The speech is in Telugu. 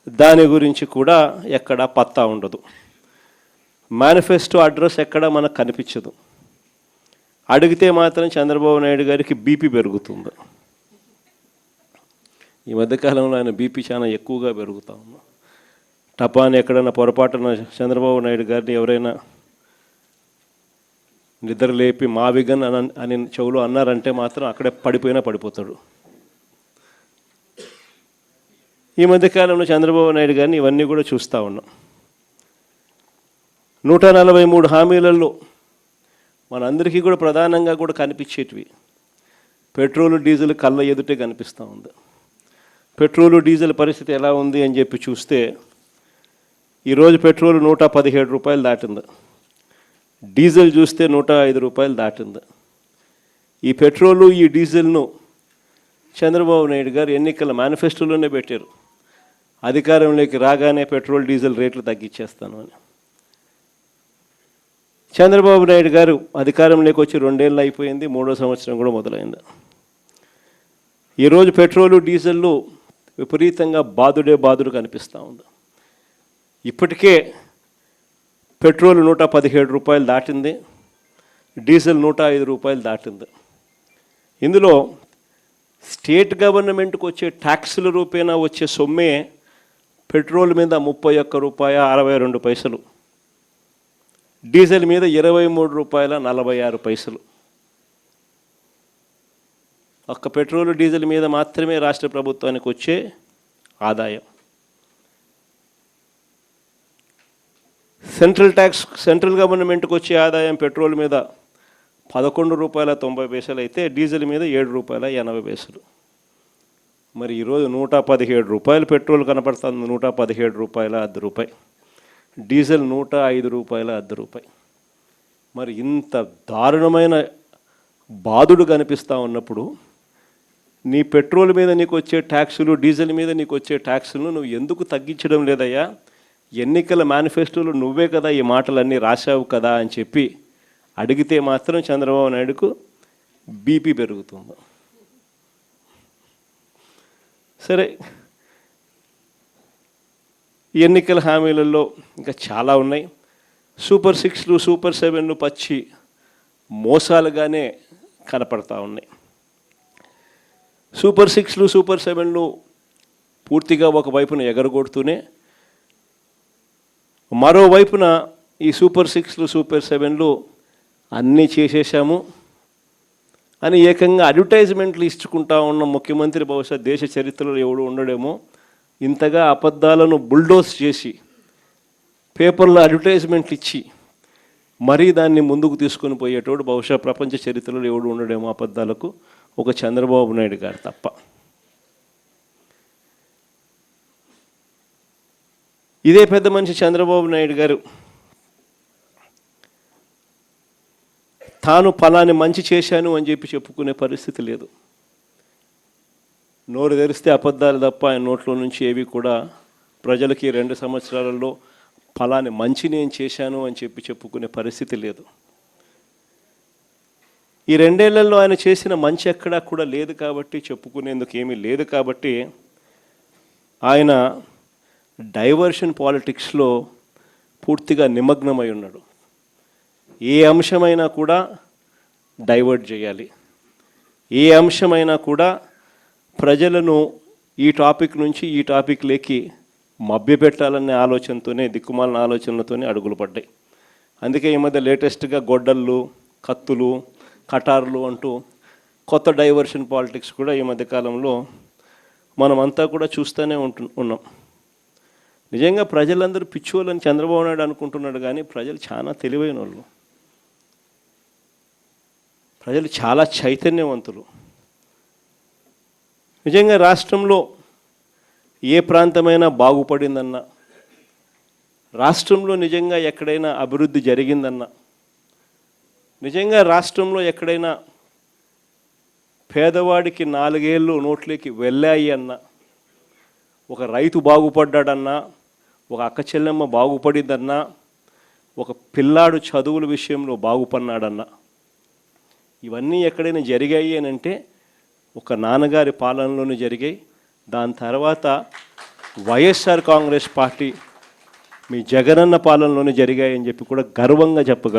దాని గురించి కూడా ఎక్కడ పత్తా ఉండదు. మేనిఫెస్టో అడ్రస్ ఎక్కడ మనకు కనిపించదు. అడిగితే మాత్రం చంద్రబాబు నాయుడు గారికి బీపీ పెరుగుతుంది. ఈ మధ్యకాలంలో ఆయన బీపీ చాలా ఎక్కువగా పెరుగుతూ ఉంది. టపాని ఎక్కడైనా పొరపాటున చంద్రబాబు నాయుడు గారిని ఎవరైనా నిద్ర లేపి మావిగన్ అని చెవులో అన్నారంటే మాత్రం అక్కడే పడిపోతాడు. ఈ మధ్యకాలంలో చంద్రబాబు నాయుడు గారిని ఇవన్నీ కూడా చూస్తూ ఉన్నాం. 143 హామీలలో మనందరికీ కూడా ప్రధానంగా కూడా కనిపించేటివి పెట్రోలు డీజిల్ కళ్ళ ఎదుటే కనిపిస్తూ ఉంది. పెట్రోలు డీజిల్ పరిస్థితి ఎలా ఉంది అని చెప్పి చూస్తే ఈరోజు పెట్రోల్ 117 రూపాయలు దాటింది. డీజిల్ చూస్తే 105 రూపాయలు దాటింది. ఈ పెట్రోలు ఈ డీజిల్ను చంద్రబాబు నాయుడు గారు ఎన్నికల మేనిఫెస్టోలోనే పెట్టారు. అధికారంలోకి రాగానే పెట్రోల్ డీజిల్ రేట్లు తగ్గించేస్తాను అని. చంద్రబాబు నాయుడు గారు అధికారంలోకి వచ్చి 2 ఏళ్ళు అయిపోయింది, 3వ సంవత్సరం కూడా మొదలైంది. ఈరోజు పెట్రోలు డీజిల్లు విపరీతంగా బాదుడు కనిపిస్తూ ఉంది. ఇప్పటికే పెట్రోల్ 117 రూపాయలు దాటింది, డీజిల్ 105 రూపాయలు దాటింది. ఇందులో స్టేట్ గవర్నమెంట్కి వచ్చే ట్యాక్సుల రూపేణా వచ్చే సొమ్మే పెట్రోల్ మీద 31 రూపాయ 62 పైసలు, డీజిల్ మీద 23 రూపాయల 46 పైసలు. ఒక్క పెట్రోల్ డీజిల్ మీద మాత్రమే రాష్ట్ర ప్రభుత్వానికి వచ్చే ఆదాయం. సెంట్రల్ గవర్నమెంట్కి వచ్చే ఆదాయం పెట్రోల్ మీద 11 రూపాయల 90 పైసలు అయితే డీజిల్ మీద 7 రూపాయల 80 పైసలు. మరి ఈరోజు 117 రూపాయలు పెట్రోల్ కనపడుతుంది, 117 రూపాయల 10 రూపాయి, డీజిల్ 105 రూపాయల 10 రూపాయి. మరి ఇంత దారుణమైన బాధుడు కనిపిస్తూ ఉన్నప్పుడు నీ పెట్రోల్ మీద నీకు వచ్చే ట్యాక్సులు, డీజిల్ మీద నీకు వచ్చే ట్యాక్సులను నువ్వు ఎందుకు తగ్గించడం లేదయ్యా? ఎన్నికల మేనిఫెస్టోలో నువ్వే కదా ఈ మాటలన్నీ రాశావు కదా అని చెప్పి అడిగితే మాత్రం చంద్రబాబు నాయుడుకు బీపీ పెరుగుతుంది. సరే, ఎన్నికల హామీలలో ఇంకా చాలా ఉన్నాయి. సూపర్ 6లు సూపర్ 7లు పచ్చి మోసాలుగానే కనపడతా ఉన్నాయి. సూపర్ 6లు సూపర్ 7లు పూర్తిగా ఒకవైపున ఎగరగొడుతూనే మరోవైపున ఈ సూపర్ 6లు సూపర్ 7లు అన్నీ చేసేసాము అని ఏకంగా అడ్వర్టైజ్మెంట్లు ఇచ్చుకుంటా ఉన్న ముఖ్యమంత్రి బహుశా దేశ చరిత్రలో ఎవడు ఉండడేమో. ఇంతగా అబద్ధాలను బుల్డోస్ చేసి పేపర్లో అడ్వర్టైజ్మెంట్లు ఇచ్చి మరీ దాన్ని ముందుకు తీసుకొని పోయేటోడు బహుశా ప్రపంచ చరిత్రలో ఎవడు ఉండడేమో అబద్ధాలకు, ఒక చంద్రబాబు నాయుడు గారు తప్ప. ఇదే పెద్ద మనిషి చంద్రబాబు నాయుడు గారు తాను ఫలాని మంచి చేశాను అని చెప్పి చెప్పుకునే పరిస్థితి లేదు. నోరు తెరిస్తే అబద్ధాలు తప్ప ఆయన నోట్లో నుంచి ఏవి కూడా ప్రజలకి 2 సంవత్సరాలలో ఫలాని మంచి నేను చేశాను అని చెప్పి చెప్పుకునే పరిస్థితి లేదు. ఈ 2 ఏళ్లలో ఆయన చేసిన మంచి ఎక్కడా కూడా లేదు కాబట్టి, చెప్పుకునేందుకు ఏమీ లేదు కాబట్టి ఆయన డైవర్షన్ పాలిటిక్స్లో పూర్తిగా నిమగ్నమై ఉన్నాడు. ఏ అంశమైనా కూడా డైవర్ట్ చేయాలి, ఏ అంశమైనా కూడా ప్రజలను ఈ టాపిక్ నుంచి ఈ టాపిక్లోకి మభ్యపెట్టాలనే ఆలోచనతోనే, దిక్కుమాలిన ఆలోచనలతోనే అడుగులు పడ్డాయి. అందుకే ఈ మధ్య లేటెస్ట్గా గొడ్డళ్ళు, కత్తులు, కటార్లు అంటూ కొత్త డైవర్షన్ పాలిటిక్స్ కూడా ఈ మధ్యకాలంలో మనమంతా కూడా చూస్తూనే ఉన్నాం. నిజంగా ప్రజలందరూ పిచ్చోళ్ళని చంద్రబాబు నాయుడు అనుకుంటున్నాడు, కానీ ప్రజలు చాలా తెలివైన వాళ్ళు, ప్రజలు చాలా చైతన్యవంతులు. నిజంగా రాష్ట్రంలో ఏ ప్రాంతమైనా బాగుపడిందన్నా, రాష్ట్రంలో నిజంగా ఎక్కడైనా అభివృద్ధి జరిగిందన్నా, నిజంగా రాష్ట్రంలో ఎక్కడైనా పేదవాడికి 4 ఏళ్ళు నోట్లోకి వెళ్ళాయి అన్నా, ఒక రైతు బాగుపడ్డాడన్నా, ఒక అక్క చెల్లెమ్మ బాగుపడిందన్నా, ఒక పిల్లాడు చదువుల విషయంలో బాగుపడినాడన్నా, ఇవన్నీ ఎక్కడైనా జరిగాయి అని అంటే ఒక నాన్నగారి పాలనలోనే జరిగాయి. దాని తర్వాత వైఎస్ఆర్ కాంగ్రెస్ పార్టీ మీ జగనన్న పాలనలోనే జరిగాయని చెప్పి కూడా గర్వంగా చెప్పగలం.